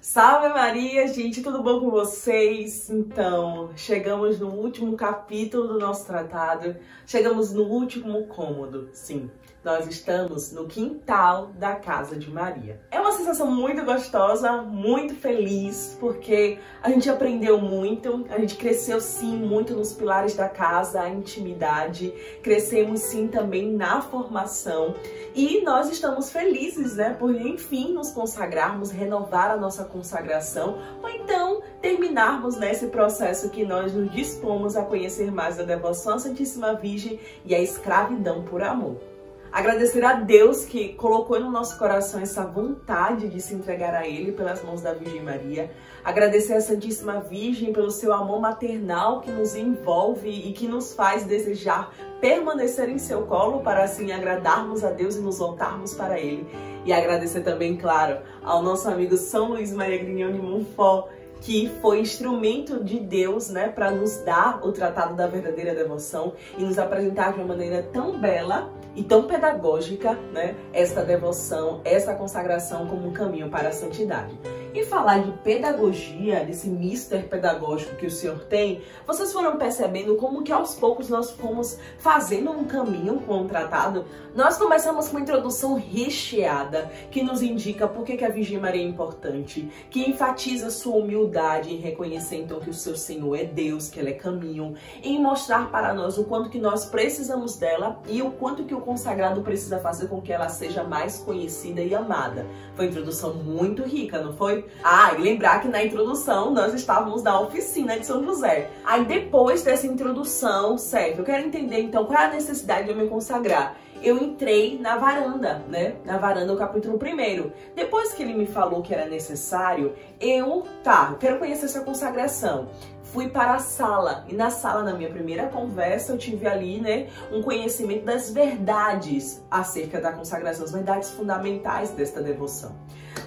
Salve Maria, gente, tudo bom com vocês? Então, chegamos no último capítulo do nosso tratado, chegamos no último cômodo, sim. Nós estamos no quintal da casa de Maria. É uma sensação muito gostosa, muito feliz, porque a gente aprendeu muito, a gente cresceu sim muito nos pilares da casa, a intimidade, crescemos sim também na formação e nós estamos felizes, né, por enfim nos consagrarmos, renovar a nossa consagração ou então terminarmos nesse processo que nós nos dispomos a conhecer mais a devoção à Santíssima Virgem e a escravidão por amor. Agradecer a Deus que colocou no nosso coração essa vontade de se entregar a Ele pelas mãos da Virgem Maria. Agradecer à Santíssima Virgem pelo seu amor maternal que nos envolve e que nos faz desejar permanecer em seu colo para assim agradarmos a Deus e nos voltarmos para Ele. E agradecer também, claro, ao nosso amigo São Luís Maria Grignion de Montfort, que foi instrumento de Deus, né, para nos dar o Tratado da Verdadeira Devoção e nos apresentar de uma maneira tão bela e tão pedagógica, né, esta devoção, esta consagração como um caminho para a santidade. E falar de pedagogia, desse mister pedagógico que o Senhor tem, vocês foram percebendo como que aos poucos nós fomos fazendo um caminho com o tratado. Nós começamos com uma introdução recheada, que nos indica por que a Virgem Maria é importante, que enfatiza sua humildade em reconhecer então que o seu Senhor é Deus, que ela é caminho, em mostrar para nós o quanto que nós precisamos dela e o quanto que o consagrado precisa fazer com que ela seja mais conhecida e amada. Foi uma introdução muito rica, não foi? Ah, e lembrar que na introdução nós estávamos na oficina de São José. Aí depois dessa introdução, certo, eu quero entender então qual é a necessidade de eu me consagrar. Eu entrei na varanda, né? Na varanda do capítulo 1. Depois que ele me falou que era necessário, eu quero conhecer essa consagração. Fui para a sala e na sala, na minha primeira conversa, eu tive ali, né, um conhecimento das verdades acerca da consagração, as verdades fundamentais desta devoção.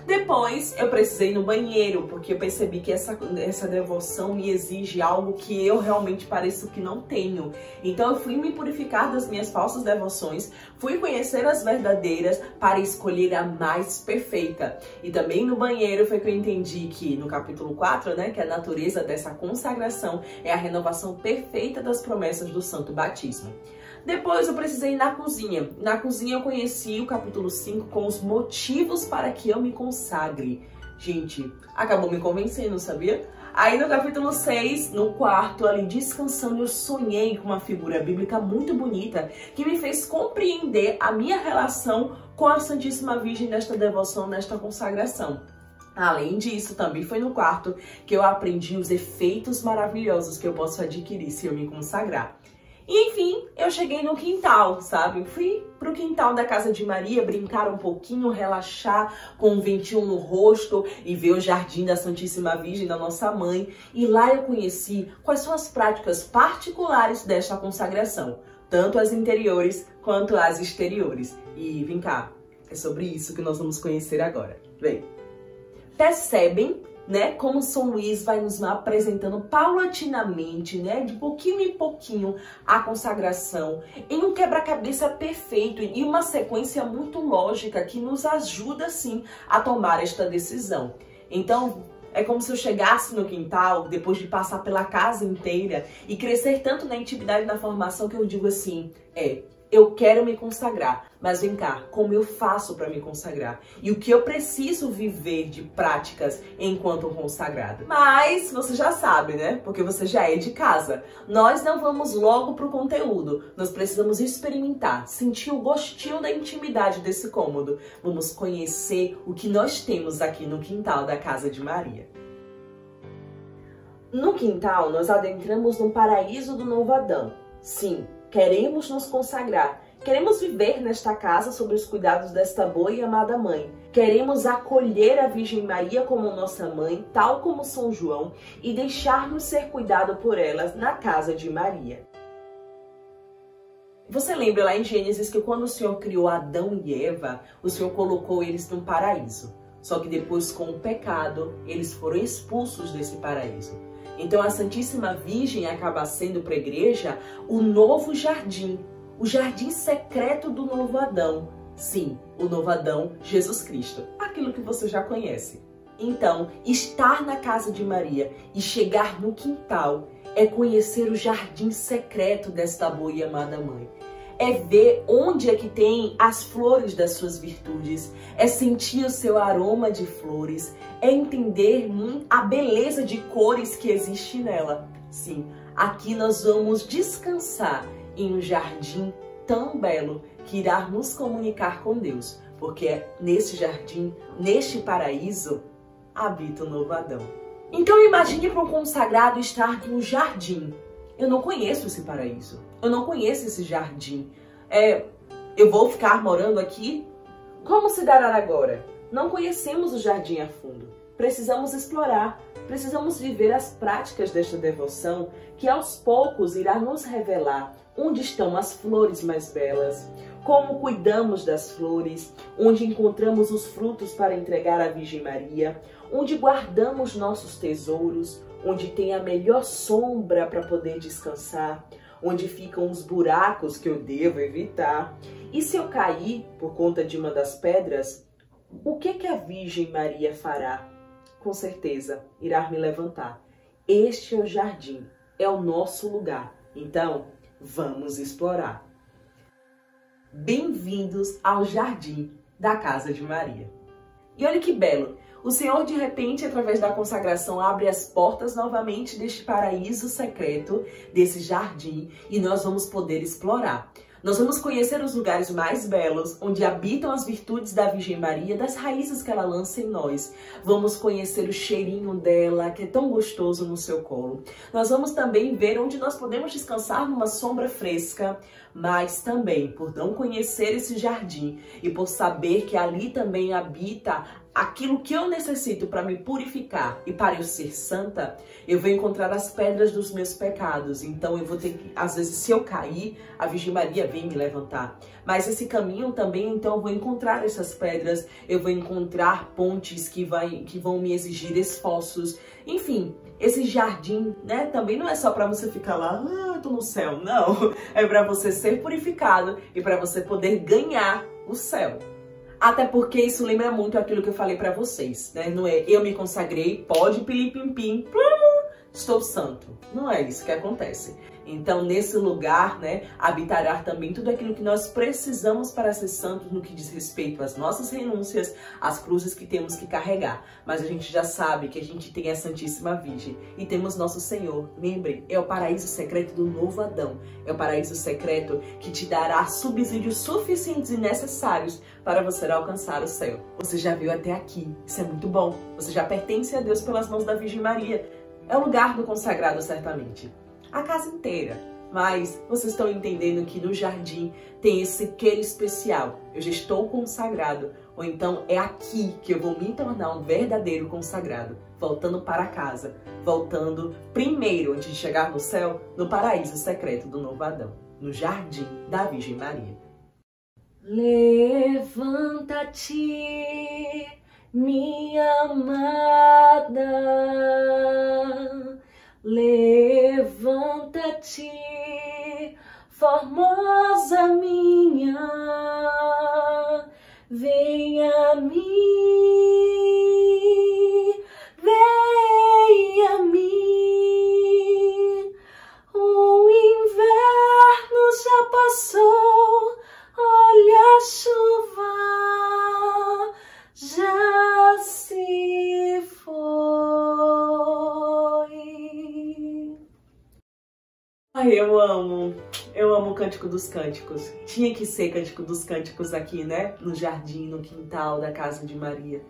Depois eu precisei ir no banheiro, porque eu percebi que essa devoção me exige algo que eu realmente pareço que não tenho. Então eu fui me purificar das minhas falsas devoções, fui conhecer as verdadeiras para escolher a mais perfeita. E também no banheiro foi que eu entendi que no capítulo 4, né, que a natureza dessa consagração é a renovação perfeita das promessas do Santo Batismo. Depois eu precisei ir na cozinha. Na cozinha eu conheci o capítulo 5 com os motivos para que eu me consagre. Gente, acabou me convencendo, sabia? Aí no capítulo 6, no quarto, ali descansando, eu sonhei com uma figura bíblica muito bonita que me fez compreender a minha relação com a Santíssima Virgem nesta devoção, nesta consagração. Além disso, também foi no quarto que eu aprendi os efeitos maravilhosos que eu posso adquirir se eu me consagrar. E enfim, eu cheguei no quintal, sabe? Fui pro quintal da casa de Maria, brincar um pouquinho, relaxar com um ventinho no rosto e ver o jardim da Santíssima Virgem, da nossa mãe. E lá eu conheci quais são as práticas particulares desta consagração, tanto as interiores quanto as exteriores. E vem cá, é sobre isso que nós vamos conhecer agora. Vem! Percebem, né, como São Luís vai nos apresentando paulatinamente, né, de pouquinho em pouquinho, a consagração em um quebra-cabeça perfeito e uma sequência muito lógica que nos ajuda, sim, a tomar esta decisão. Então, é como se eu chegasse no quintal, depois de passar pela casa inteira e crescer tanto na intimidade e na formação que eu digo assim, eu quero me consagrar, mas vem cá, como eu faço para me consagrar? E o que eu preciso viver de práticas enquanto consagrada? Mas você já sabe, né? Porque você já é de casa. Nós não vamos logo pro conteúdo. Nós precisamos experimentar, sentir o gostinho da intimidade desse cômodo. Vamos conhecer o que nós temos aqui no quintal da casa de Maria. No quintal, nós adentramos no paraíso do novo Adão. Sim, queremos nos consagrar, queremos viver nesta casa sob os cuidados desta boa e amada mãe. Queremos acolher a Virgem Maria como nossa mãe, tal como São João, e deixar-nos ser cuidado por ela na casa de Maria. Você lembra lá em Gênesis que quando o Senhor criou Adão e Eva, o Senhor colocou eles num paraíso. Só que depois, com o pecado, eles foram expulsos desse paraíso. Então a Santíssima Virgem acaba sendo para a igreja o novo jardim, o jardim secreto do novo Adão. Sim, o novo Adão, Jesus Cristo, aquilo que você já conhece. Então, estar na casa de Maria e chegar no quintal é conhecer o jardim secreto desta boa e amada mãe. É ver onde é que tem as flores das suas virtudes, é sentir o seu aroma de flores, é entender a beleza de cores que existe nela. Sim, aqui nós vamos descansar em um jardim tão belo que irá nos comunicar com Deus, porque nesse jardim, neste paraíso, habita o novo Adão. Então imagine para um consagrado estar no jardim. Eu não conheço esse paraíso, eu não conheço esse jardim. Eu vou ficar morando aqui? Como se dará agora? Não conhecemos o jardim a fundo. Precisamos explorar, precisamos viver as práticas desta devoção que aos poucos irá nos revelar onde estão as flores mais belas, como cuidamos das flores, onde encontramos os frutos para entregar à Virgem Maria, onde guardamos nossos tesouros, onde tem a melhor sombra para poder descansar, onde ficam os buracos que eu devo evitar. E se eu cair por conta de uma das pedras, o que a Virgem Maria fará? Com certeza, irá me levantar. Este é o jardim, é o nosso lugar. Então, vamos explorar. Bem-vindos ao jardim da casa de Maria. E olha que belo! O Senhor, de repente, através da consagração, abre as portas novamente deste paraíso secreto, desse jardim, e nós vamos poder explorar. Nós vamos conhecer os lugares mais belos, onde habitam as virtudes da Virgem Maria, das raízes que ela lança em nós. Vamos conhecer o cheirinho dela, que é tão gostoso no seu colo. Nós vamos também ver onde nós podemos descansar numa sombra fresca, mas também, por não conhecer esse jardim e por saber que ali também habita aquilo que eu necessito para me purificar e para eu ser santa, eu vou encontrar as pedras dos meus pecados. Então eu vou ter que, às vezes, se eu cair, a Virgem Maria vem me levantar. Mas esse caminho também, então, eu vou encontrar essas pedras, eu vou encontrar pontes que vão me exigir esforços. Enfim, esse jardim, né, também não é só para você ficar lá, eu tô no céu. Não, é para você ser purificado e para você poder ganhar o céu. Até porque isso lembra muito aquilo que eu falei pra vocês, né? Não é eu me consagrei, pode pili-pim-pim, estou santo. Não é isso que acontece. Então, nesse lugar, né, habitará também tudo aquilo que nós precisamos para ser santos no que diz respeito às nossas renúncias, às cruzes que temos que carregar. Mas a gente já sabe que a gente tem a Santíssima Virgem e temos nosso Senhor. Lembre, é o paraíso secreto do novo Adão. É o paraíso secreto que te dará subsídios suficientes e necessários para você alcançar o céu. Você já viu até aqui. Isso é muito bom. Você já pertence a Deus pelas mãos da Virgem Maria. É o lugar do consagrado, certamente. A casa inteira. Mas vocês estão entendendo que no jardim tem esse queiro especial. Eu já estou consagrado. Ou então é aqui que eu vou me tornar um verdadeiro consagrado. Voltando para casa. Voltando primeiro, antes de chegar no céu, no paraíso secreto do novo Adão. No jardim da Virgem Maria. Levanta-te, minha amada. Levanta-te, formosa minha, vem a mim, vem a mim. O inverno já passou, olha a chuva já se foi. Ai, eu amo o Cântico dos Cânticos. Tinha que ser Cântico dos Cânticos aqui, né? No jardim, no quintal da casa de Maria.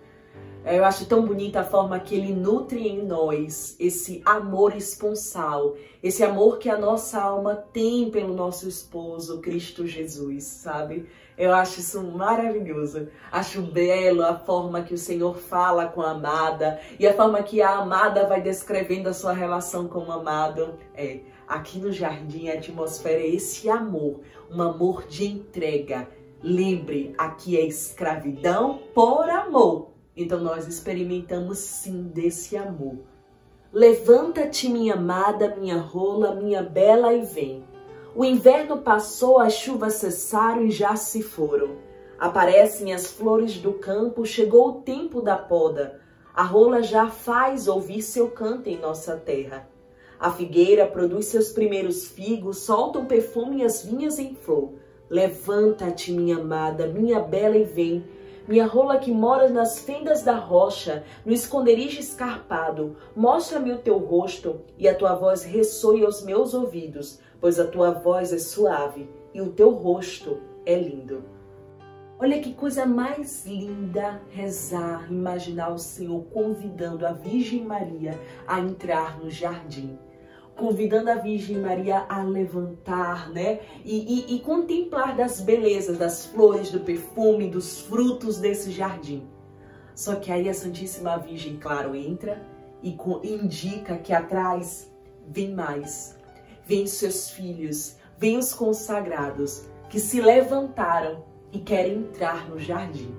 Eu acho tão bonita a forma que ele nutre em nós esse amor esponsal, esse amor que a nossa alma tem pelo nosso esposo, Cristo Jesus, sabe? Eu acho isso maravilhoso. Acho belo a forma que o Senhor fala com a amada e a forma que a amada vai descrevendo a sua relação com o amado. Aqui no jardim a atmosfera é esse amor, um amor de entrega. Lembre, aqui é escravidão por amor. Então nós experimentamos sim desse amor. Levanta-te, minha amada, minha rola, minha bela, e vem. O inverno passou, as chuvas cessaram e já se foram. Aparecem as flores do campo, chegou o tempo da poda. A rola já faz ouvir seu canto em nossa terra. A figueira produz seus primeiros figos, solta o perfume e as vinhas em flor. Levanta-te, minha amada, minha bela, e vem. Minha rola que mora nas fendas da rocha, no esconderijo escarpado, mostra-me o teu rosto e a tua voz ressoe aos meus ouvidos, pois a tua voz é suave e o teu rosto é lindo. Olha que coisa mais linda rezar, imaginar o Senhor convidando a Virgem Maria a entrar no jardim. Convidando a Virgem Maria a levantar, né? E contemplar das belezas, das flores, do perfume, dos frutos desse jardim. Só que aí a Santíssima Virgem, claro, entra e indica que atrás vem mais. Vem seus filhos, vem os consagrados que se levantaram e querem entrar no jardim.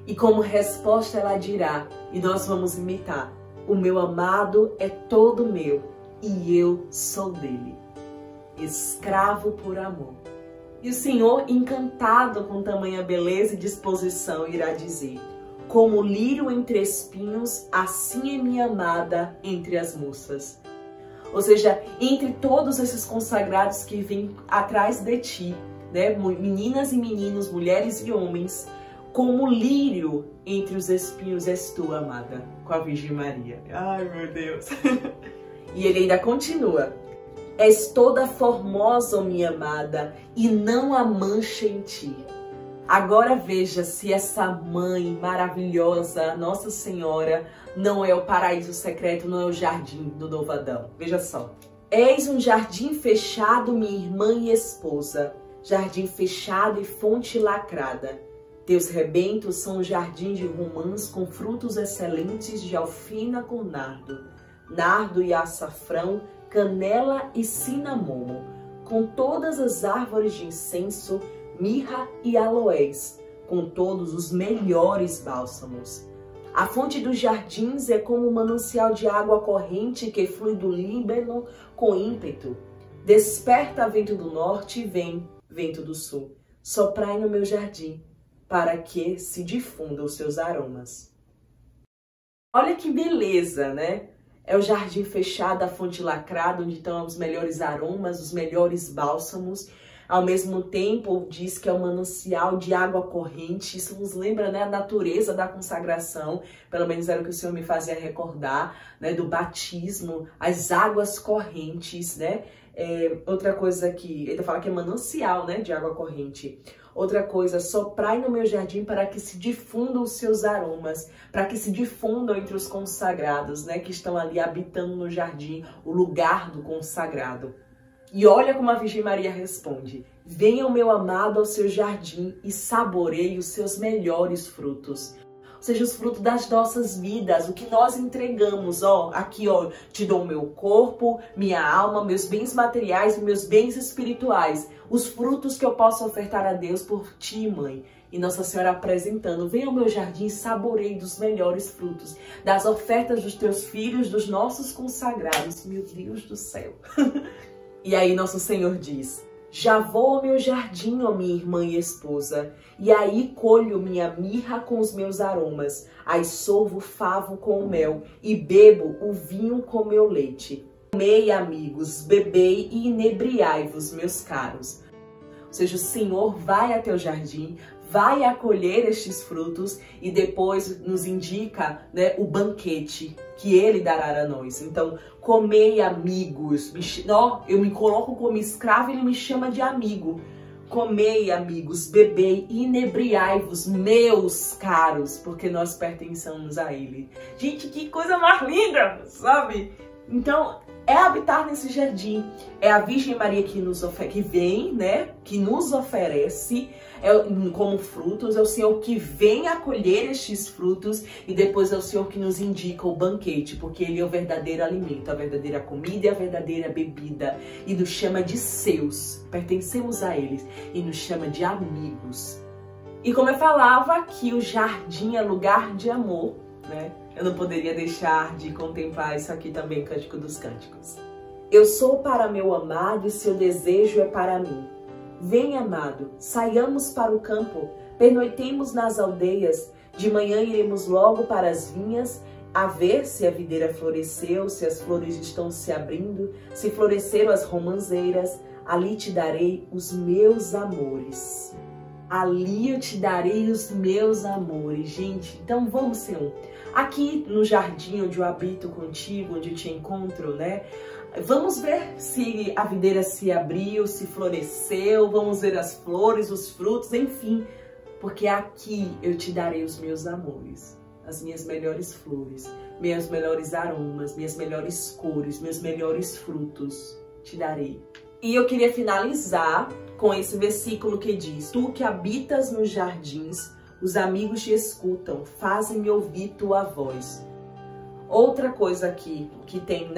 E como resposta ela dirá, e nós vamos imitar: o meu amado é todo meu e eu sou dele, escravo por amor. E o Senhor, encantado com tamanha beleza e disposição, irá dizer: como o lírio entre espinhos, assim é minha amada entre as moças. Ou seja, entre todos esses consagrados que vêm atrás de ti, né? Meninas e meninos, mulheres e homens, como lírio entre os espinhos és tu, amada, com a Virgem Maria. Ai, meu Deus! E ele ainda continua: és toda formosa, ó minha amada, e não há mancha em ti. Agora veja se essa mãe maravilhosa, Nossa Senhora, não é o paraíso secreto, não é o jardim do novo Adão. Veja só. És um jardim fechado, minha irmã e esposa, jardim fechado e fonte lacrada. Teus rebentos são um jardim de romãs com frutos excelentes de alfina com nardo e açafrão, canela e cinamomo, com todas as árvores de incenso, mirra e aloés, com todos os melhores bálsamos. A fonte dos jardins é como um manancial de água corrente que flui do Líbano com ímpeto. Desperta, vento do norte, e vem, vento do sul, soprai no meu jardim, para que se difundam os seus aromas. Olha que beleza, né? É o jardim fechado, a fonte lacrada, onde estão os melhores aromas, os melhores bálsamos. Ao mesmo tempo, diz que é um manancial de água corrente. Isso nos lembra, né, a natureza da consagração. Pelo menos era o que o Senhor me fazia recordar, né, do batismo, as águas correntes, né? Outra coisa que ele fala que é manancial, né, de água corrente. Outra coisa, soprai no meu jardim para que se difundam os seus aromas, para que se difundam entre os consagrados, né, que estão ali habitando no jardim, o lugar do consagrado. E olha como a Virgem Maria responde: venha o meu amado ao seu jardim e saboreie os seus melhores frutos. Ou seja, os frutos das nossas vidas, o que nós entregamos, ó, aqui, ó, te dou o meu corpo, minha alma, meus bens materiais, meus bens espirituais, os frutos que eu posso ofertar a Deus por ti, mãe. E Nossa Senhora apresentando: venha ao meu jardim e saboreie dos melhores frutos, das ofertas dos teus filhos, dos nossos consagrados. Meu Deus do céu! E aí Nosso Senhor diz: já vou ao meu jardim, ó minha irmã e esposa, e aí colho minha mirra com os meus aromas, aí sorvo o favo com o mel, e bebo o vinho com meu leite. Comei, amigos, bebei e inebriai-vos, meus caros. Ou seja, o Senhor vai até o jardim, vai acolher estes frutos e depois nos indica, né, o banquete que Ele dará a nós. Então, comei, amigos. Eu me coloco como escravo e Ele me chama de amigo. Comei, amigos, bebei e inebriai-vos, meus caros, porque nós pertencemos a Ele. Gente, que coisa mais linda, sabe? Então, é habitar nesse jardim. É a Virgem Maria que vem, né? Que nos oferece como frutos. É o Senhor que vem acolher estes frutos. E depois é o Senhor que nos indica o banquete. Porque Ele é o verdadeiro alimento, a verdadeira comida e a verdadeira bebida. E nos chama de seus. Pertencemos a Ele. E nos chama de amigos. E como eu falava aqui, o jardim é lugar de amor, né? Eu não poderia deixar de contemplar isso aqui também, Cântico dos Cânticos. Eu sou para meu amado e seu desejo é para mim. Vem, amado, saiamos para o campo, pernoitemos nas aldeias, de manhã iremos logo para as vinhas, a ver se a videira floresceu, se as flores estão se abrindo, se floresceram as romãzeiras, ali te darei os meus amores. Ali eu te darei os meus amores. Gente, então vamos ser um. Aqui no jardim onde eu habito contigo, onde eu te encontro, né? Vamos ver se a videira se abriu, se floresceu, vamos ver as flores, os frutos, enfim. Porque aqui eu te darei os meus amores, as minhas melhores flores, meus melhores aromas, minhas melhores cores, meus melhores frutos, te darei. E eu queria finalizar com esse versículo que diz: tu que habitas nos jardins, os amigos te escutam, fazem-me ouvir tua voz. Outra coisa aqui que tem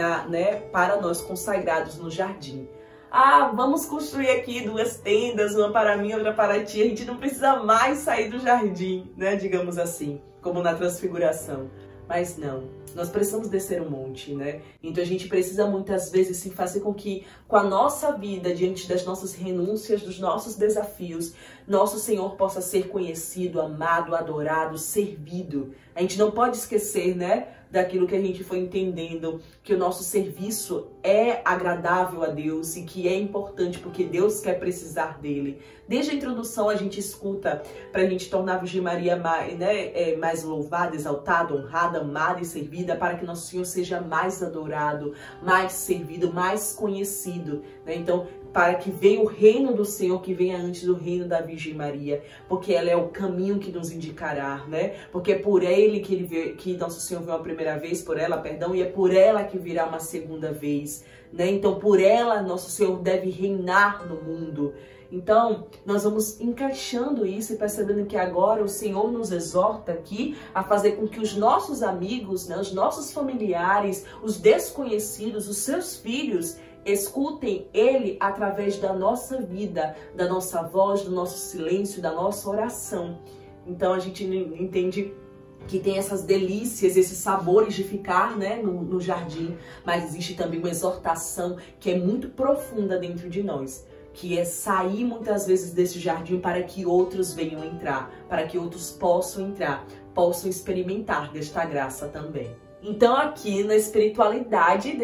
para nós consagrados no jardim. Ah, vamos construir aqui 2 tendas, uma para mim, outra para ti. A gente não precisa mais sair do jardim, né? Digamos assim, como na transfiguração. Mas não, nós precisamos descer um monte, né? Então a gente precisa muitas vezes se fazer com que, com a nossa vida, diante das nossas renúncias, dos nossos desafios, nosso Senhor possa ser conhecido, amado, adorado, servido. A gente não pode esquecer, né, daquilo que a gente foi entendendo, que o nosso serviço é agradável a Deus e que é importante porque Deus quer precisar dele. Desde a introdução a gente escuta para a gente tornar a Virgem Maria mais louvada, exaltada, honrada, amada e servida, para que nosso Senhor seja mais adorado, mais servido, mais conhecido, né? Então, para que venha o reino do Senhor, que venha antes do reino da Virgem Maria, porque ela é o caminho que nos indicará, né? Porque é por ele que nosso Senhor veio a primeira vez, por ela, perdão, e é por ela que virá uma segunda vez, né? Então, por ela, nosso Senhor deve reinar no mundo. Então, nós vamos encaixando isso e percebendo que agora o Senhor nos exorta aqui a fazer com que os nossos amigos, né, os nossos familiares, os desconhecidos, os seus filhos, escutem Ele através da nossa vida, da nossa voz, do nosso silêncio, da nossa oração. Então, a gente entende que tem essas delícias, esses sabores de ficar, né, no jardim, mas existe também uma exortação que é muito profunda dentro de nós, que é sair muitas vezes desse jardim para que outros venham entrar, para que outros possam entrar, possam experimentar desta graça também. Então aqui na espiritualidade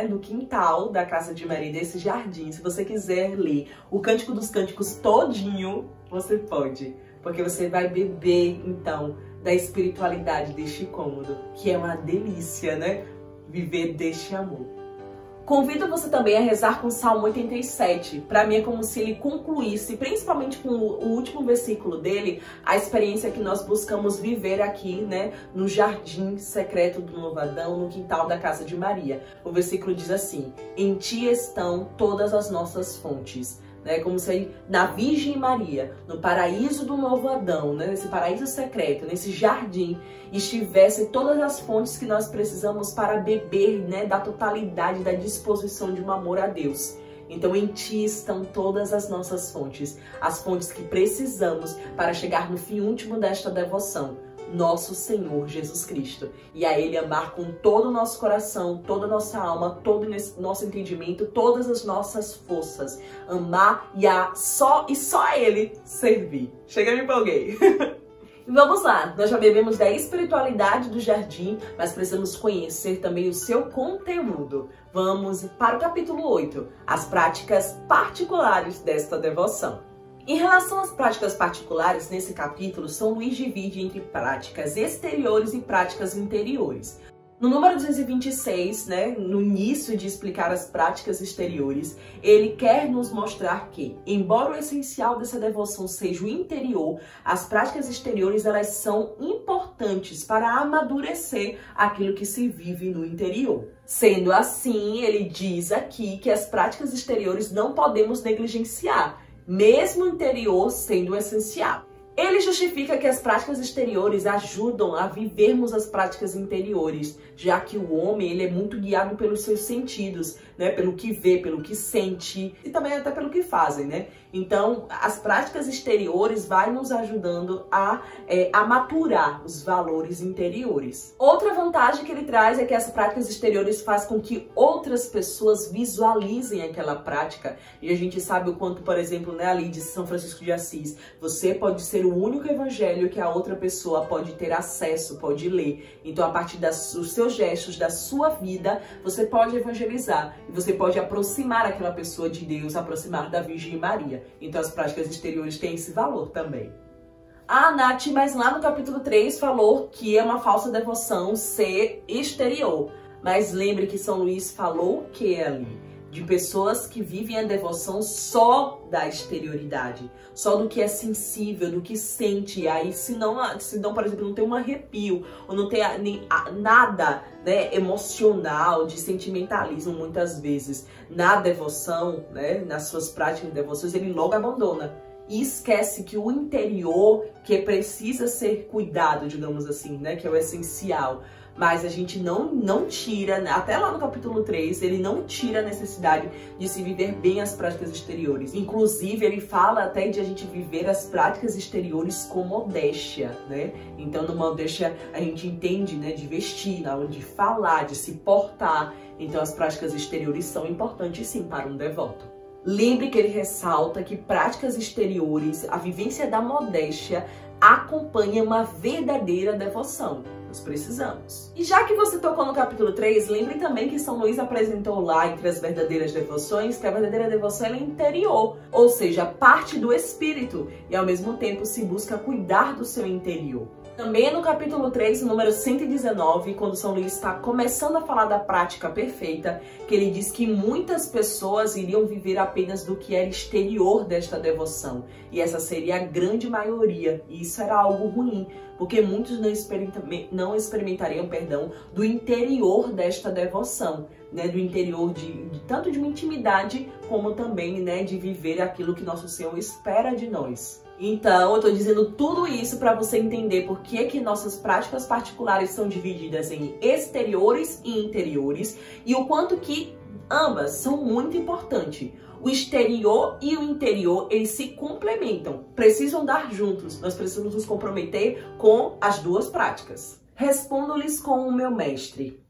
do quintal da casa de Maria, desse jardim, se você quiser ler o Cântico dos Cânticos todinho, você pode, porque você vai beber então da espiritualidade deste cômodo, que é uma delícia, né? Viver deste amor. Convido você também a rezar com o Salmo 87. Para mim é como se ele concluísse, principalmente com o último versículo dele, a experiência que nós buscamos viver aqui, né, no jardim secreto do Novo Adão, no quintal da casa de Maria. O versículo diz assim: em ti estão todas as nossas fontes. Né, como se na Virgem Maria, no paraíso do Novo Adão, né, nesse paraíso secreto, nesse jardim, estivessem todas as fontes que nós precisamos para beber, né, da totalidade, da disposição de um amor a Deus. Então em ti estão todas as nossas fontes, as fontes que precisamos para chegar no fim último desta devoção, nosso Senhor Jesus Cristo, e a Ele amar com todo o nosso coração, toda a nossa alma, todo o nosso entendimento, todas as nossas forças, amar só a Ele servir. Chega, me empolguei. E vamos lá, nós já bebemos da espiritualidade do jardim, mas precisamos conhecer também o seu conteúdo. Vamos para o capítulo 8, as práticas particulares desta devoção. Em relação às práticas particulares, nesse capítulo, São Luís divide entre práticas exteriores e práticas interiores. No número 226, né, no início de explicar as práticas exteriores, ele quer nos mostrar que, embora o essencial dessa devoção seja o interior, as práticas exteriores elas são importantes para amadurecer aquilo que se vive no interior. Sendo assim, ele diz aqui que as práticas exteriores não podemos negligenciar, mesmo o interior sendo essencial. Ele justifica que as práticas exteriores ajudam a vivermos as práticas interiores, já que o homem ele é muito guiado pelos seus sentidos, né? Pelo que vê, pelo que sente e também até pelo que fazem, né? Então, as práticas exteriores vai nos ajudando a maturar os valores interiores. Outra vantagem que ele traz é que as práticas exteriores fazem com que outras pessoas visualizem aquela prática. E a gente sabe o quanto, por exemplo, né, ali de São Francisco de Assis, você pode ser o único evangelho que a outra pessoa pode ter acesso, pode ler. Então, a partir dos seus gestos, da sua vida, você pode evangelizar. E você pode aproximar aquela pessoa de Deus, aproximar da Virgem Maria. Então, as práticas exteriores têm esse valor também. Ah, Nath, mas lá no capítulo 3 falou que é uma falsa devoção ser exterior. Mas lembre que São Luís falou o que ali? De pessoas que vivem a devoção só da exterioridade, só do que é sensível, do que sente. E aí, se não, por exemplo, não tem um arrepio, ou não tem nada, né, emocional, de sentimentalismo, muitas vezes, na devoção, né, nas suas práticas de devoções, ele logo abandona. E esquece que o interior, que precisa ser cuidado, digamos assim, né, que é o essencial. Mas a gente não tira, até lá no capítulo 3, ele não tira a necessidade de se viver bem as práticas exteriores. Inclusive, ele fala até de a gente viver as práticas exteriores com modéstia, né? Então, no modéstia, a gente entende, né, de vestir, de falar, de se portar. Então, as práticas exteriores são importantes, sim, para um devoto. Lembre que ele ressalta que práticas exteriores, a vivência da modéstia, acompanha uma verdadeira devoção. Nós precisamos. E já que você tocou no capítulo 3, lembre também que São Luís apresentou lá, entre as verdadeiras devoções, que a verdadeira devoção é interior, ou seja, parte do espírito, e ao mesmo tempo se busca cuidar do seu interior. Também no capítulo 3, número 119, quando São Luís está começando a falar da prática perfeita, que ele diz que muitas pessoas iriam viver apenas do que era exterior desta devoção. E essa seria a grande maioria. E isso era algo ruim, porque muitos não experimentariam, do interior desta devoção, né? Do interior tanto de uma intimidade, como também, né, de viver aquilo que Nosso Senhor espera de nós. Então, eu tô dizendo tudo isso para você entender por que nossas práticas particulares são divididas em exteriores e interiores e o quanto que ambas são muito importantes. O exterior e o interior, eles se complementam, precisam dar juntos, nós precisamos nos comprometer com as duas práticas. Respondo-lhes com o meu mestre: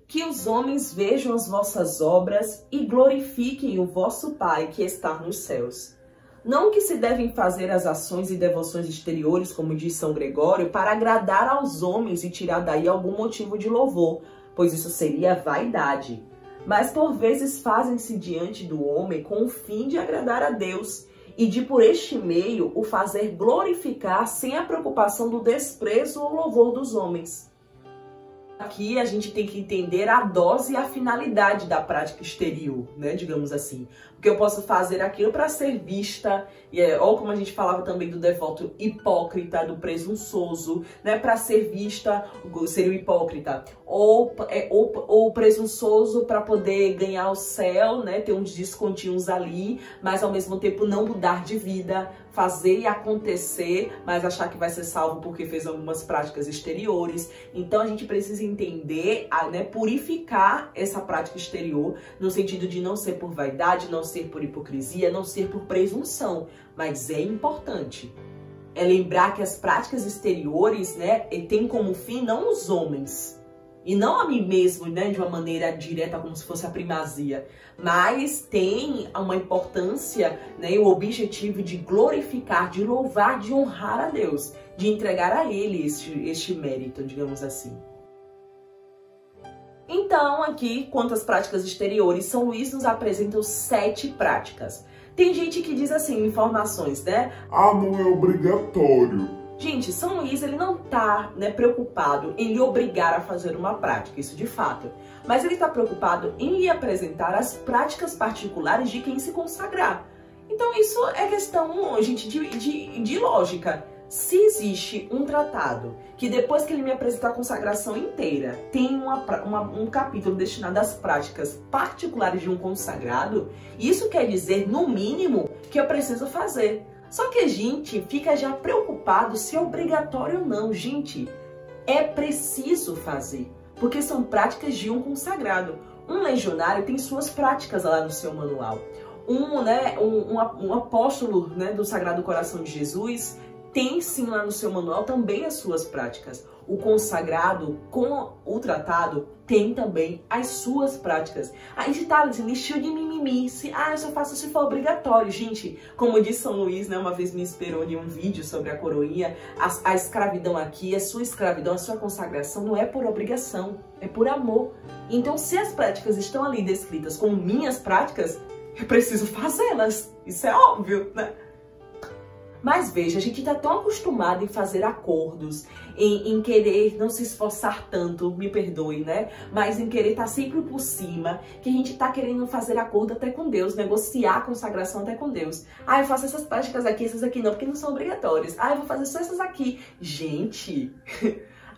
que os homens vejam as vossas obras e glorifiquem o vosso Pai que está nos céus. Não que se devem fazer as ações e devoções exteriores, como diz São Gregório, para agradar aos homens e tirar daí algum motivo de louvor, pois isso seria vaidade. Mas por vezes fazem-se diante do homem com o fim de agradar a Deus e de por este meio o fazer glorificar sem a preocupação do desprezo ou louvor dos homens. Aqui a gente tem que entender a dose e a finalidade da prática exterior, né, digamos assim. Porque eu posso fazer aquilo para ser vista, ou como a gente falava também do devoto hipócrita, do presunçoso, né, para ser vista, seria o hipócrita. Ou o presunçoso para poder ganhar o céu, né, ter uns descontinhos ali, mas ao mesmo tempo não mudar de vida, fazer e acontecer, mas achar que vai ser salvo porque fez algumas práticas exteriores. Então a gente precisa entender, né, purificar essa prática exterior, no sentido de não ser por vaidade, não ser por hipocrisia, não ser por presunção, mas é importante. É lembrar que as práticas exteriores, né, têm como fim não os homens, e não a mim mesmo, né, de uma maneira direta, como se fosse a primazia, mas tem uma importância, né, e o objetivo de glorificar, de louvar, de honrar a Deus, de entregar a Ele este mérito, digamos assim. Então, aqui, quanto às práticas exteriores, São Luís nos apresenta 7 práticas. Tem gente que diz assim, informações, né? Ah, não é obrigatório. Gente, São Luís, ele não tá, né, preocupado em lhe obrigar a fazer uma prática, isso de fato. Mas ele está preocupado em lhe apresentar as práticas particulares de quem se consagrar. Então isso é questão, gente, de lógica. Se existe um tratado que depois que ele me apresentar a consagração inteira, tem um capítulo destinado às práticas particulares de um consagrado, isso quer dizer, no mínimo, que eu preciso fazer. Só que a gente fica já preocupado se é obrigatório ou não. Gente, é preciso fazer, porque são práticas de um consagrado. Um legionário tem suas práticas lá no seu manual. Um apóstolo, né, do Sagrado Coração de Jesus tem sim lá no seu manual também as suas práticas. O consagrado com o tratado tem também as suas práticas. A gente tá assim, cheio de mimimi, eu só faço se for obrigatório. Gente, como disse São Luís, né, uma vez me inspirou em um vídeo sobre a coroinha, a escravidão aqui, a sua escravidão, a sua consagração não é por obrigação, é por amor. Então, se as práticas estão ali descritas como minhas práticas, eu preciso fazê-las. Isso é óbvio, né? Mas veja, a gente tá tão acostumado em fazer acordos, em querer não se esforçar tanto, me perdoe, né? Mas em querer estar sempre por cima, que a gente tá querendo fazer acordo até com Deus, negociar a consagração até com Deus. Eu faço essas práticas aqui, essas aqui não, porque não são obrigatórias. Eu vou fazer só essas aqui. Gente,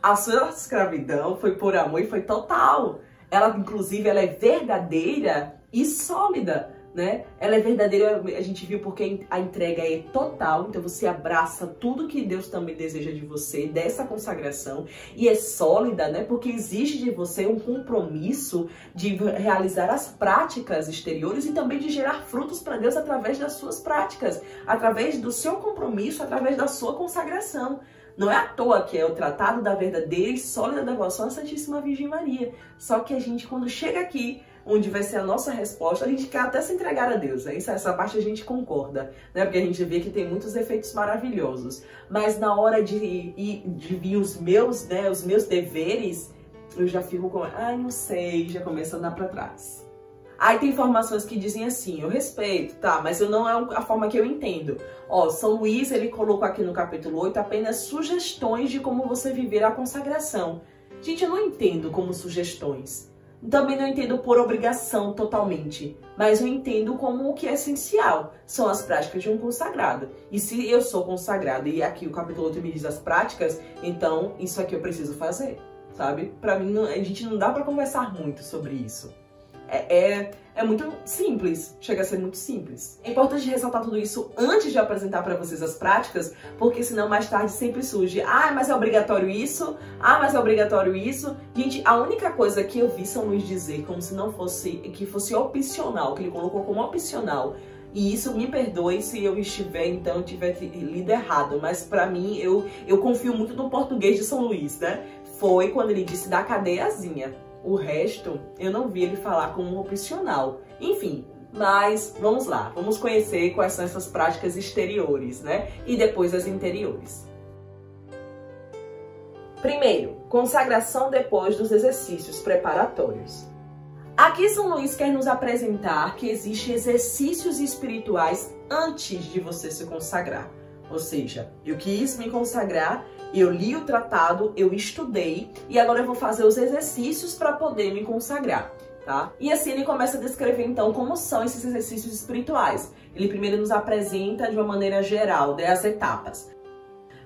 a sua escravidão foi por amor e foi total. Ela, inclusive, ela é verdadeira e sólida, né? Ela é verdadeira, a gente viu porque a entrega é total, então você abraça tudo que Deus também deseja de você, dessa consagração, e é sólida, né? Porque exige de você um compromisso de realizar as práticas exteriores e também de gerar frutos para Deus através das suas práticas, através do seu compromisso, através da sua consagração. Não é à toa que é o tratado da verdadeira e sólida devoção à Santíssima Virgem Maria. Só que a gente, quando chega aqui, onde vai ser a nossa resposta, a gente quer até se entregar a Deus. Essa parte a gente concorda, né? Porque a gente vê que tem muitos efeitos maravilhosos. Mas na hora de vir os meus deveres, eu já fico com, não sei, já começa a andar pra trás. Aí tem informações que dizem assim, eu respeito, tá, mas não é a forma que eu entendo. São Luís, ele colocou aqui no capítulo 8 apenas sugestões de como você viver a consagração. Gente, eu não entendo como sugestões. Também não entendo por obrigação totalmente, mas eu entendo como o que é essencial. São as práticas de um consagrado. E se eu sou consagrado e aqui o capítulo 8 me diz as práticas, então isso aqui eu preciso fazer, sabe? Pra mim, a gente não dá pra conversar muito sobre isso. É muito simples, chega a ser muito simples. É importante ressaltar tudo isso antes de apresentar para vocês as práticas, porque senão mais tarde sempre surge, mas é obrigatório isso, mas é obrigatório isso. Gente, a única coisa que eu vi São Luís dizer, como se não fosse, que fosse opcional, que ele colocou como opcional, e isso me perdoe se eu tiver lido errado, mas pra mim, eu confio muito no português de São Luís, né? Foi quando ele disse da cadeiazinha. O resto, eu não vi ele falar como opcional. Enfim, mas vamos lá. Vamos conhecer quais são essas práticas exteriores, né? E depois as interiores. Primeiro, consagração depois dos exercícios preparatórios. Aqui São Luís quer nos apresentar que existem exercícios espirituais antes de você se consagrar. Ou seja, eu quis me consagrar, eu li o tratado, eu estudei e agora eu vou fazer os exercícios para poder me consagrar, tá? E assim ele começa a descrever então como são esses exercícios espirituais. Ele primeiro nos apresenta de uma maneira geral, as etapas.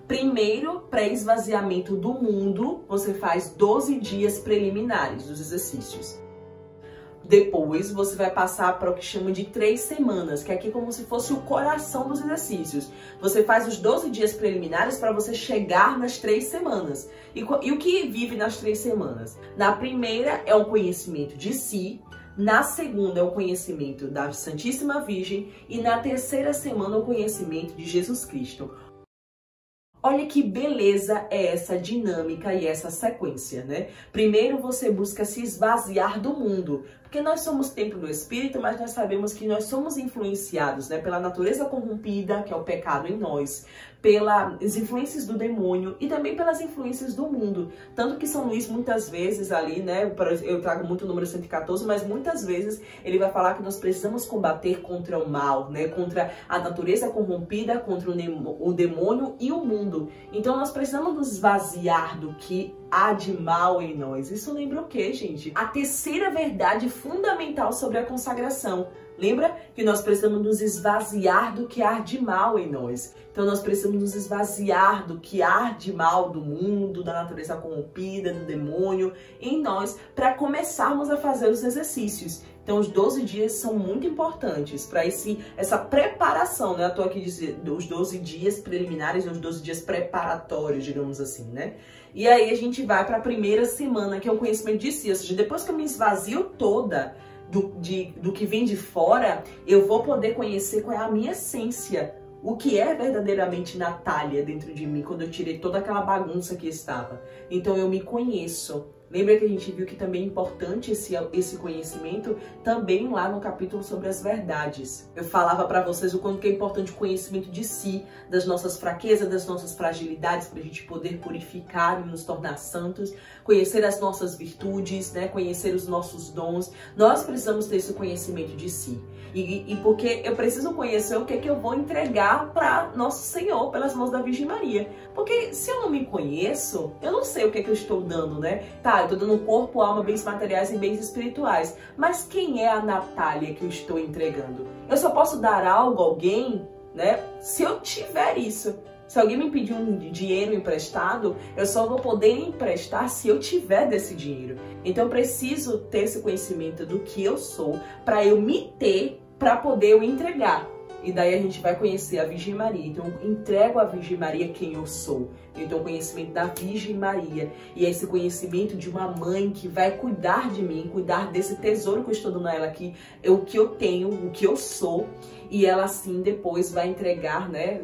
Primeiro, pré-esvaziamento do mundo, você faz 12 dias preliminares dos exercícios. Depois você vai passar para o que chama de 3 semanas, que é aqui como se fosse o coração dos exercícios. Você faz os 12 dias preliminares para você chegar nas 3 semanas. E o que vive nas 3 semanas? Na primeira é o conhecimento de si, na segunda é o conhecimento da Santíssima Virgem e na terceira semana o conhecimento de Jesus Cristo. Olha que beleza é essa dinâmica e essa sequência, né? Primeiro você busca se esvaziar do mundo, porque nós somos templo do Espírito, mas nós sabemos que nós somos influenciados, né, pela natureza corrompida, que é o pecado em nós, pelas influências do demônio e também pelas influências do mundo. Tanto que São Luís muitas vezes ali, né, eu trago muito o número 114, mas muitas vezes ele vai falar que nós precisamos combater contra o mal, né, contra a natureza corrompida, contra o demônio e o mundo. Então nós precisamos nos esvaziar do que há de mal em nós. Isso lembra o quê, gente? A terceira verdade fundamental sobre a consagração. Lembra que nós precisamos nos esvaziar do que há de mal em nós. Então nós precisamos nos esvaziar do que há de mal do mundo, da natureza corrompida, do demônio em nós, para começarmos a fazer os exercícios. Então, os 12 dias são muito importantes para essa preparação, né? Eu tô aqui dizendo os 12 dias preliminares, os 12 dias preparatórios, digamos assim, né? E aí a gente vai para a primeira semana, que é o conhecimento de si. Ou seja, depois que eu me esvazio toda do que vem de fora, eu vou poder conhecer qual é a minha essência. O que é verdadeiramente Natália dentro de mim, quando eu tirei toda aquela bagunça que estava. Então eu me conheço. Lembra que a gente viu que também é importante esse conhecimento também lá no capítulo sobre as verdades. Eu falava para vocês o quanto que é importante o conhecimento de si, das nossas fraquezas, das nossas fragilidades, para a gente poder purificar e nos tornar santos, conhecer as nossas virtudes, né? Conhecer os nossos dons. Nós precisamos ter esse conhecimento de si. E porque eu preciso conhecer o que é que eu vou entregar para nosso Senhor pelas mãos da Virgem Maria. Porque se eu não me conheço, eu não sei o que é que eu estou dando, né? Tá, eu estou dando corpo, alma, bens materiais e bens espirituais. Mas quem é a Natália que eu estou entregando? Eu só posso dar algo a alguém, né? Se eu tiver isso. Se alguém me pedir um dinheiro emprestado, eu só vou poder emprestar se eu tiver desse dinheiro. Então eu preciso ter esse conhecimento do que eu sou para eu me ter, para poder eu entregar. E daí a gente vai conhecer a Virgem Maria. Então eu entrego à Virgem Maria quem eu sou. Então o conhecimento da Virgem Maria. E é esse conhecimento de uma mãe que vai cuidar de mim, cuidar desse tesouro que eu estou dando a ela aqui, é o que eu tenho, o que eu sou. E ela assim depois vai entregar, né?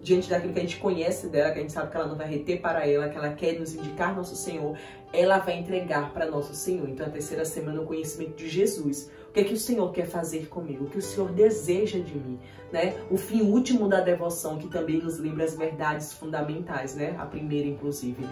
Diante daquilo que a gente conhece dela, que a gente sabe que ela não vai reter para ela, que ela quer nos indicar nosso Senhor, ela vai entregar para nosso Senhor. Então a terceira semana é o conhecimento de Jesus. O que é que o Senhor quer fazer comigo? O que o Senhor deseja de mim, né? O fim último da devoção, que também nos lembra as verdades fundamentais, né? A primeira, inclusive.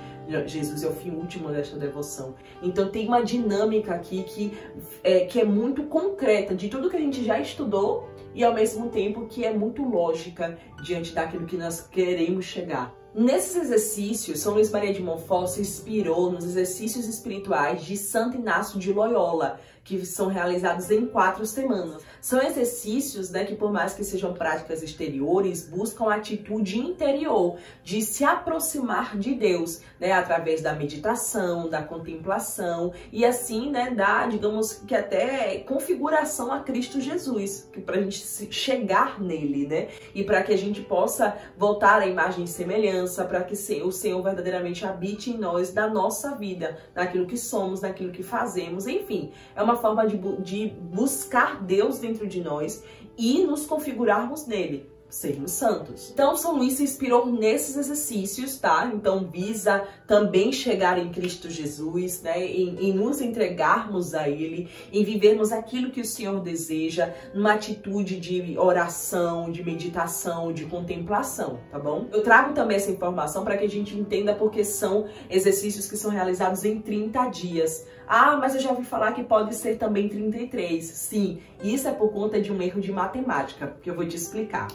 Jesus é o fim último desta devoção. Então tem uma dinâmica aqui que é muito concreta de tudo que a gente já estudou e ao mesmo tempo que é muito lógica diante daquilo que nós queremos chegar. Nesses exercícios, São Luís Maria de Montfort se inspirou nos exercícios espirituais de Santo Inácio de Loyola, que são realizados em 4 semanas. São exercícios, né, que por mais que sejam práticas exteriores, buscam a atitude interior de se aproximar de Deus, né, através da meditação, da contemplação e assim, né, da, digamos que até configuração a Cristo Jesus, que para a gente chegar nele, né, e para que a gente possa voltar à imagem e semelhança, para que o Senhor verdadeiramente habite em nós, da nossa vida, naquilo que somos, naquilo que fazemos, enfim, é uma forma de buscar Deus dentro de nós e nos configurarmos nele, sermos santos. Então São Luís se inspirou nesses exercícios, tá? Então visa também chegar em Cristo Jesus, né? Em nos entregarmos a Ele, em vivermos aquilo que o Senhor deseja, numa atitude de oração, de meditação, de contemplação, tá bom? Eu trago também essa informação para que a gente entenda porque são exercícios que são realizados em 30 dias. Ah, mas eu já ouvi falar que pode ser também 33. Sim, isso é por conta de um erro de matemática, que eu vou te explicar.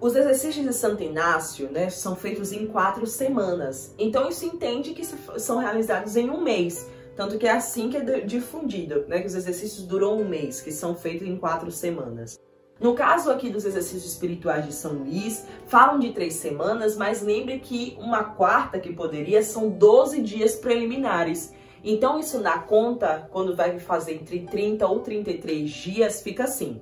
Os exercícios de Santo Inácio, né, são feitos em 4 semanas. Então isso entende que são realizados em um mês. Tanto que é assim que é difundido, né, que os exercícios duram um mês, que são feitos em 4 semanas. No caso aqui dos exercícios espirituais de São Luís, falam de 3 semanas, mas lembre que uma quarta que poderia são 12 dias preliminares. Então isso na conta, quando vai fazer entre 30 ou 33 dias, fica assim.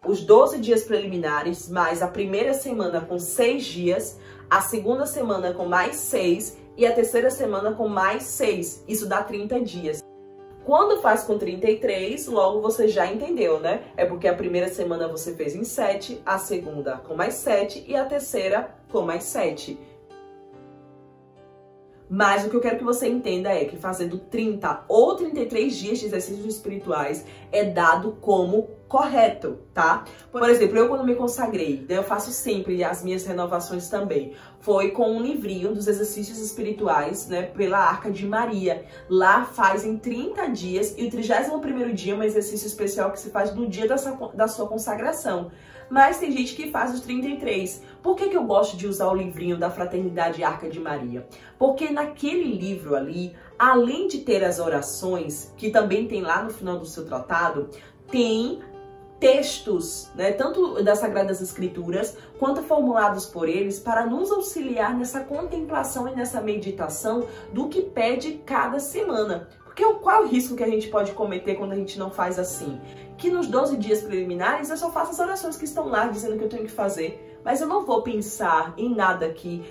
Os 12 dias preliminares, mais a primeira semana com 6 dias, a segunda semana com mais 6 e a terceira semana com mais 6. Isso dá 30 dias. Quando faz com 33, logo você já entendeu, né? É porque a primeira semana você fez em 7, a segunda com mais 7 e a terceira com mais 7. Mas o que eu quero que você entenda é que fazendo 30 ou 33 dias de exercícios espirituais é dado como correto, tá? Por exemplo, eu quando me consagrei, eu faço sempre as minhas renovações também, foi com um livrinho dos exercícios espirituais, né, pela Arca de Maria. Lá faz em 30 dias e o 31º dia é um exercício especial que se faz no dia da sua consagração. Mas tem gente que faz os 33. Por que eu gosto de usar o livrinho da Fraternidade Arca de Maria? Porque naquele livro ali, além de ter as orações, que também tem lá no final do seu tratado, tem textos, né, tanto das Sagradas Escrituras, quanto formulados por eles, para nos auxiliar nessa contemplação e nessa meditação do que pede cada semana. Porque Porque qual é o risco que a gente pode cometer quando a gente não faz assim? Que nos 12 dias preliminares eu só faço as orações que estão lá dizendo que eu tenho que fazer, mas eu não vou pensar em nada aqui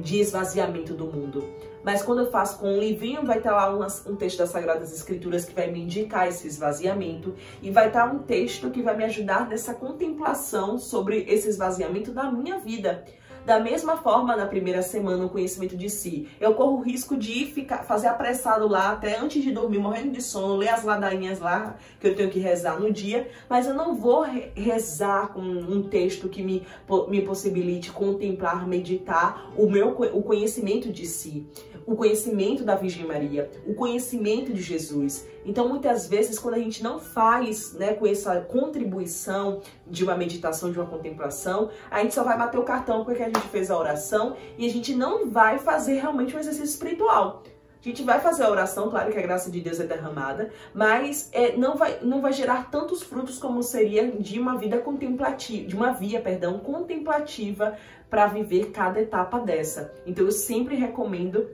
de esvaziamento do mundo. Mas quando eu faço com um livrinho, vai estar lá um texto das Sagradas Escrituras que vai me indicar esse esvaziamento e vai estar um texto que vai me ajudar nessa contemplação sobre esse esvaziamento da minha vida. Da mesma forma, na primeira semana, o conhecimento de si, eu corro o risco de fazer apressado lá até antes de dormir, morrendo de sono, ler as ladainhas lá que eu tenho que rezar no dia, mas eu não vou rezar com um texto que me possibilite contemplar, meditar o conhecimento de si, o conhecimento da Virgem Maria, o conhecimento de Jesus. Então, muitas vezes, quando a gente não faz, né, com essa contribuição de uma meditação, de uma contemplação, a gente só vai bater o cartão porque a gente fez a oração e a gente não vai fazer realmente um exercício espiritual. A gente vai fazer a oração, claro que a graça de Deus é derramada, mas não vai gerar tantos frutos como seria de uma vida contemplativa, de uma via, contemplativa para viver cada etapa dessa. Então, eu sempre recomendo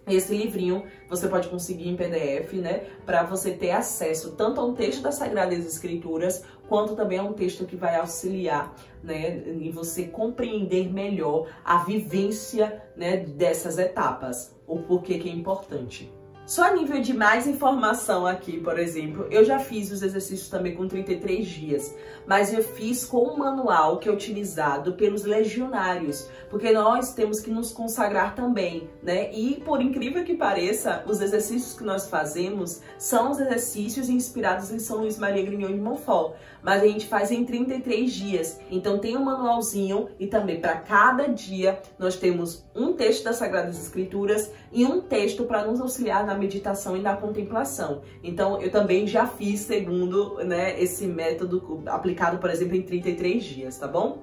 esse livrinho, você pode conseguir em PDF, né, para você ter acesso tanto a um texto das Sagradas Escrituras, quanto também a um texto que vai auxiliar, né, em você compreender melhor a vivência, né, dessas etapas, o porquê que é importante. Só a nível de mais informação aqui, por exemplo, eu já fiz os exercícios também com 33 dias, mas eu fiz com um manual que é utilizado pelos legionários, porque nós temos que nos consagrar também, né? E por incrível que pareça, os exercícios que nós fazemos são os exercícios inspirados em São Luís Maria Grignion de Montfort, mas a gente faz em 33 dias. Então tem um manualzinho e também para cada dia nós temos um texto das Sagradas Escrituras e um texto para nos auxiliar na meditação e na contemplação. Então, eu também já fiz segundo, né, esse método aplicado, por exemplo, em 33 dias, tá bom?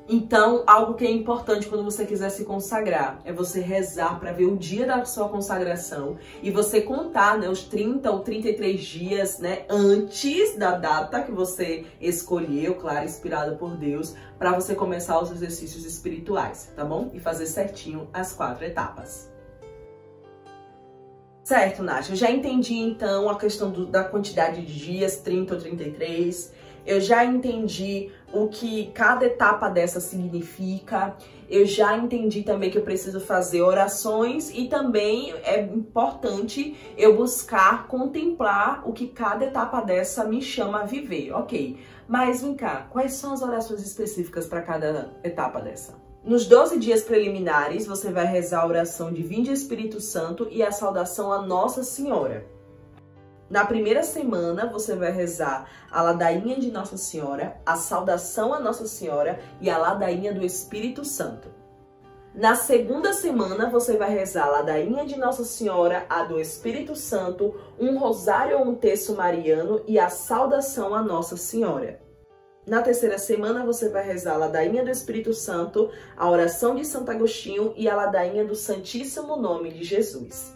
Então, algo que é importante quando você quiser se consagrar é você rezar para ver o dia da sua consagração e você contar, né, os 30 ou 33 dias, né, antes da data que você escolheu, claro, inspirada por Deus, para você começar os exercícios espirituais, tá bom? E fazer certinho as 4 etapas. Certo, Nath, eu já entendi então a questão da quantidade de dias, 30 ou 33. Eu já entendi o que cada etapa dessa significa. Eu já entendi também que eu preciso fazer orações e também é importante eu buscar contemplar o que cada etapa dessa me chama a viver. Ok, mas vem cá, quais são as orações específicas para cada etapa dessa? Nos 12 dias preliminares, você vai rezar a oração de Vinde Espírito Santo e a saudação a Nossa Senhora. Na primeira semana, você vai rezar a ladainha de Nossa Senhora, a saudação a Nossa Senhora e a ladainha do Espírito Santo. Na segunda semana, você vai rezar a ladainha de Nossa Senhora, a do Espírito Santo, um rosário ou um terço mariano e a saudação a Nossa Senhora. Na terceira semana, você vai rezar a ladainha do Espírito Santo, a oração de Santo Agostinho e a ladainha do Santíssimo Nome de Jesus.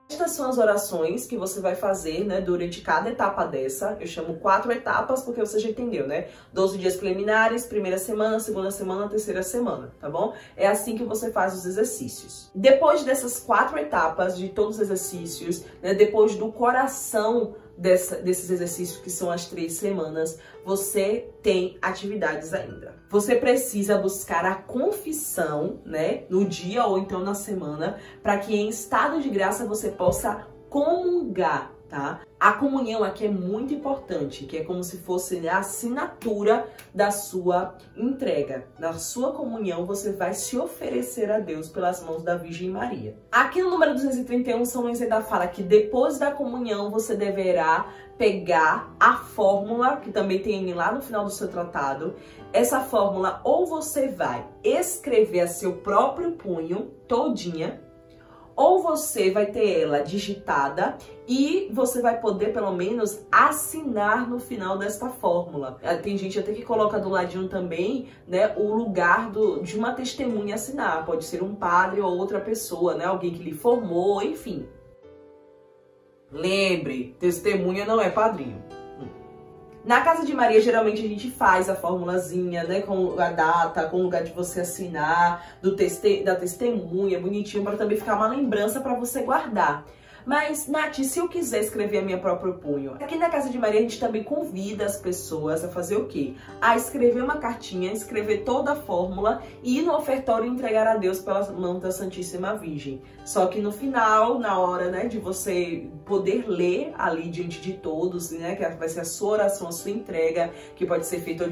Estas são as orações que você vai fazer, né, durante cada etapa dessa. Eu chamo 4 etapas porque você já entendeu, né? 12 dias preliminares, primeira semana, segunda semana, terceira semana, tá bom? É assim que você faz os exercícios. Depois dessas 4 etapas de todos os exercícios, né, depois do coração desses exercícios, que são as 3 semanas, você tem atividades ainda. Você precisa buscar a confissão, né, no dia ou então na semana, para que em estado de graça você possa comungar, tá? A comunhão aqui é muito importante, que é como se fosse a assinatura da sua entrega. Na sua comunhão, você vai se oferecer a Deus pelas mãos da Virgem Maria. Aqui no número 231, São Luís ainda fala que depois da comunhão, você deverá pegar a fórmula, que também tem lá no final do seu tratado. Essa fórmula, ou você vai escrever a seu próprio punho, todinha, ou você vai ter ela digitada e você vai poder, pelo menos, assinar no final desta fórmula. Tem gente até que coloca do ladinho também, né, o lugar de uma testemunha assinar. Pode ser um padre ou outra pessoa, né, alguém que lhe formou, enfim. Lembre, testemunha não é padrinho. Na casa de Maria, geralmente a gente faz a formulazinha, né, com a data, com o lugar de você assinar, da testemunha, bonitinho, para também ficar uma lembrança para você guardar. Mas, Nath, se eu quiser escrever a minha própria punho, aqui na Casa de Maria a gente também convida as pessoas a fazer o quê? A escrever uma cartinha, escrever toda a fórmula e ir no ofertório entregar a Deus pela mão da Santíssima Virgem. Só que no final, na hora, né, de você poder ler ali diante de todos, né, que vai ser a sua oração, a sua entrega, que pode ser feita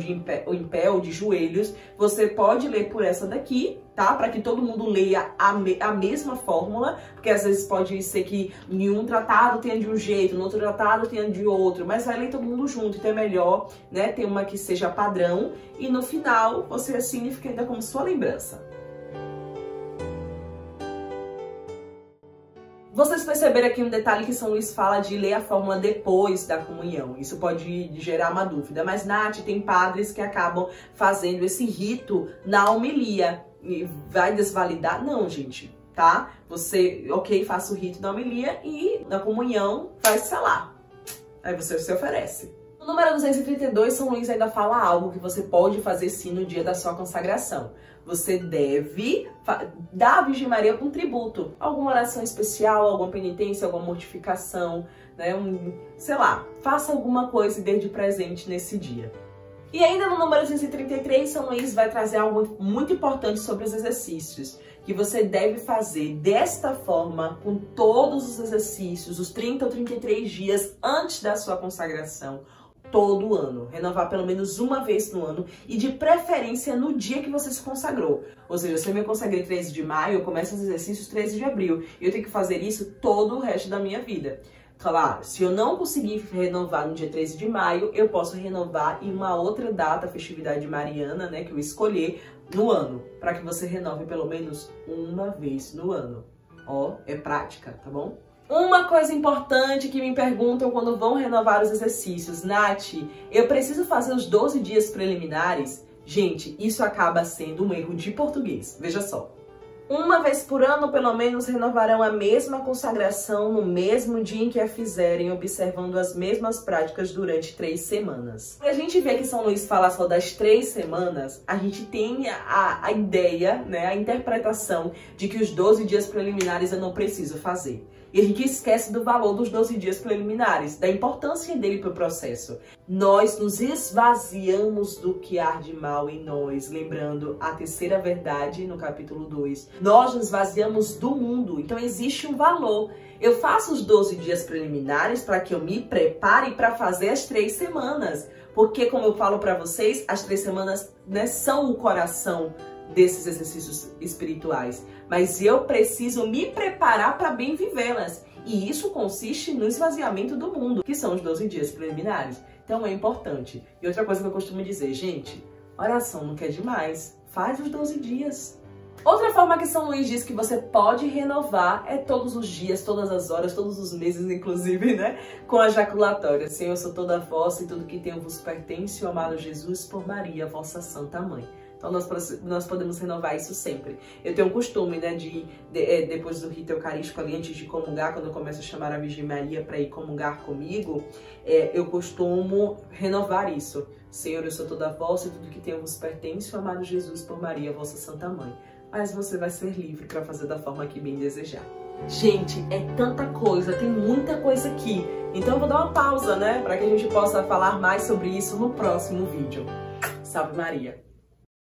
ou em pé ou de joelhos, você pode ler por essa daqui, tá? Para que todo mundo leia a mesma fórmula, porque às vezes pode ser que em um tratado tenha de um jeito, no outro tratado tenha de outro, mas vai ler todo mundo junto, então é melhor, né, ter uma que seja padrão e no final você assine e fica ainda como sua lembrança. Vocês perceberam aqui um detalhe que São Luís fala de ler a fórmula depois da comunhão. Isso pode gerar uma dúvida, mas Nath, tem padres que acabam fazendo esse rito na homilia. E vai desvalidar? Não, gente, tá? Você, ok, faça o rito da homilia e na comunhão vai selar. Aí você se oferece. No número 232, São Luís ainda fala algo que você pode fazer sim no dia da sua consagração. Você deve dar à Virgem Maria um tributo. Alguma oração especial, alguma penitência, alguma mortificação, né? Sei lá, faça alguma coisa e dê de presente nesse dia. E ainda no número 233, São Luís vai trazer algo muito importante sobre os exercícios, que você deve fazer desta forma, com todos os exercícios, os 30 ou 33 dias antes da sua consagração, todo ano. Renovar pelo menos uma vez no ano e de preferência no dia que você se consagrou. Ou seja, se eu me consagrei 13 de maio, eu começo os exercícios 13 de abril. E eu tenho que fazer isso todo o resto da minha vida. Claro, se eu não conseguir renovar no dia 13 de maio, eu posso renovar em uma outra data, festividade mariana, né, que eu escolher no ano, para que você renove pelo menos uma vez no ano. Ó, é prática, tá bom? Uma coisa importante que me perguntam quando vão renovar os exercícios, Nath, eu preciso fazer os 12 dias preliminares? Gente, isso acaba sendo um erro de português, veja só. Uma vez por ano, pelo menos, renovarão a mesma consagração no mesmo dia em que a fizerem, observando as mesmas práticas durante 3 semanas. Quando a gente vê que São Luís fala só das 3 semanas, a gente tem a ideia, né, a interpretação de que os 12 dias preliminares eu não preciso fazer. E a gente esquece do valor dos 12 dias preliminares, da importância dele para o processo. Nós nos esvaziamos do que há de mal em nós, lembrando a terceira verdade no capítulo 2. Nós nos esvaziamos do mundo, então existe um valor. Eu faço os 12 dias preliminares para que eu me prepare para fazer as 3 semanas. Porque, como eu falo para vocês, as 3 semanas, né, são o coração desses exercícios espirituais, mas eu preciso me preparar para bem vivê-las, e isso consiste no esvaziamento do mundo, que são os 12 dias preliminares. Então é importante. E outra coisa que eu costumo dizer, gente, oração não quer demais, faz os 12 dias. Outra forma que São Luís diz que você pode renovar é todos os dias, todas as horas, todos os meses, inclusive, né? Com a jaculatória. Senhor, eu sou toda vossa e tudo que tenho vos pertence, o amado Jesus, por Maria, vossa Santa Mãe. Então nós podemos renovar isso sempre. Eu tenho um costume, né, depois do rito eucarístico ali, antes de comungar, quando eu começo a chamar a Virgem Maria para ir comungar comigo, eu costumo renovar isso. Senhor, eu sou toda vossa e tudo que tenho vos pertence, o amado Jesus, por Maria, vossa Santa Mãe. Mas você vai ser livre para fazer da forma que bem desejar. Gente, é tanta coisa, tem muita coisa aqui. Então eu vou dar uma pausa, né, para que a gente possa falar mais sobre isso no próximo vídeo. Salve Maria!